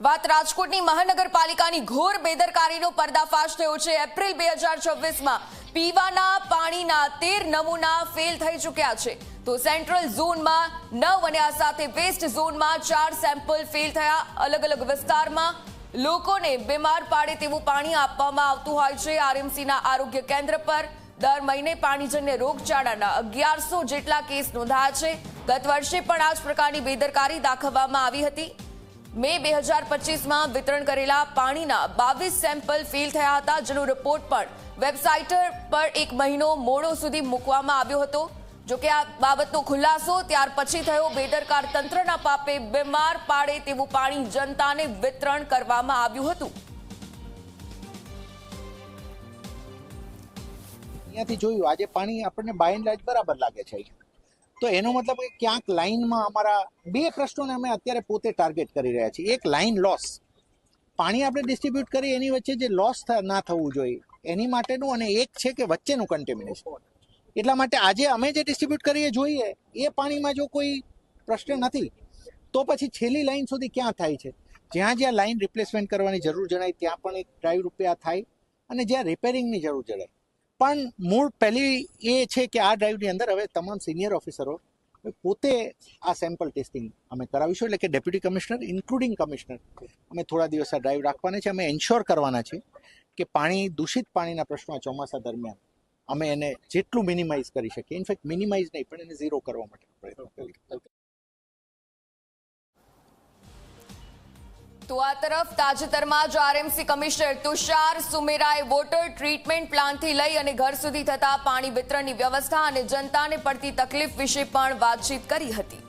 વાત રાજકોટની મહાનગરપાલિકાની ઘોર બેદરકારીનો પર્દાફાશ થયો છે। એપ્રિલ 2026માં પીવાના પાણીના 13 નમૂના ફેલ થઈ ચૂક્યા છે, તો સેન્ટ્રલ ઝોનમાં 9 અને આ સાથે વેસ્ટ ઝોનમાં 4 સેમ્પલ ફેલ થયા। અલગ અલગ વિસ્તારમાં લોકોને બીમાર પાડે તેવું પાણી આપવામાં આવતું હોય છે। આરએમસીના આરોગ્ય કેન્દ્ર પર દર મહિને પાણીજન્ય રોગચાળાના 1100 જેટલા કેસ નોંધાયા છે। ગત વર્ષે પણ આ જ પ્રકારની બેદરકારી દાખવવામાં આવી હતી। મે 2025માં વિતરણ કરેલા પાણીના 22 સેમ્પલ ફેલ થયા હતા, જેનો રિપોર્ટ પણ વેબસાઇટ પર 1 મહિનો મોડો સુધી મૂકવામાં આવ્યો હતો। જોકે આ બાબતનો ખુલાસો ત્યાર પછી થયો। બેદરકાર તંત્રના પાપે બીમાર પાડે તેવું પાણી જનતાને વિતરણ કરવામાં આવ્યું હતું। અહીંયાથી જોયું આજે પાણી આપણને બાય એન્ડ લાર્જ બરાબર લાગે છે, તો એનો મતલબ કે ક્યાંક લાઇનમાં અમારા બે પ્રશ્નોને અમે અત્યારે પોતે ટાર્ગેટ કરી રહ્યા છીએ। એક લાઇન લોસ, પાણી આપણે ડિસ્ટ્રીબ્યુટ કરીએ એની વચ્ચે જે લોસ ના થવું જોઈએ એની માટેનું, અને એક છે કે વચ્ચેનું કન્ટેમિનેશન। એટલા માટે આજે અમે જે ડિસ્ટ્રીબ્યુટ કરીએ જોઈએ એ પાણીમાં જો કોઈ પ્રશ્ન નથી તો પછી છેલ્લી લાઇન સુધી ક્યાં થાય છે? જ્યાં જ્યાં લાઇન રિપ્લેસમેન્ટ કરવાની જરૂર જણાય ત્યાં પણ એક ડ્રાઈવ રૂપે આ થાય, અને જ્યાં રિપેરિંગની જરૂર જણાય પણ મૂળ પહેલી એ છે કે આ ડ્રાઈવની અંદર હવે તમામ સિનિયર ઓફિસરો પોતે આ સેમ્પલ ટેસ્ટિંગ અમે કરાવીશું। એટલે કે ડેપ્યુટી કમિશનર ઇન્ક્લુડિંગ કમિશનર અમે થોડા દિવસ આ ડ્રાઈવ રાખવાના છે। અમે એન્શ્યોર કરવાના છે કે પાણી, દૂષિત પાણીના પ્રશ્નો આ ચોમાસા દરમિયાન અમે એને જેટલું મિનિમાઇઝ કરી શકીએ, ઇનફેક્ટ મિનિમાઇઝ નહીં પણ એને ઝીરો કરવા માટે પ્રયત્ન કરીએ। તો આ તરફ તાજેતરમાં જ આરએમસી કમિશનર તુષાર સુમેરાએ વોટર ટ્રીટમેન્ટ પ્લાન્ટથી લઈ અને ઘર સુધી થતા પાણી વિતરણની વ્યવસ્થા અને જનતાને પડતી તકલીફ વિશે પણ વાતચીત કરી હતી।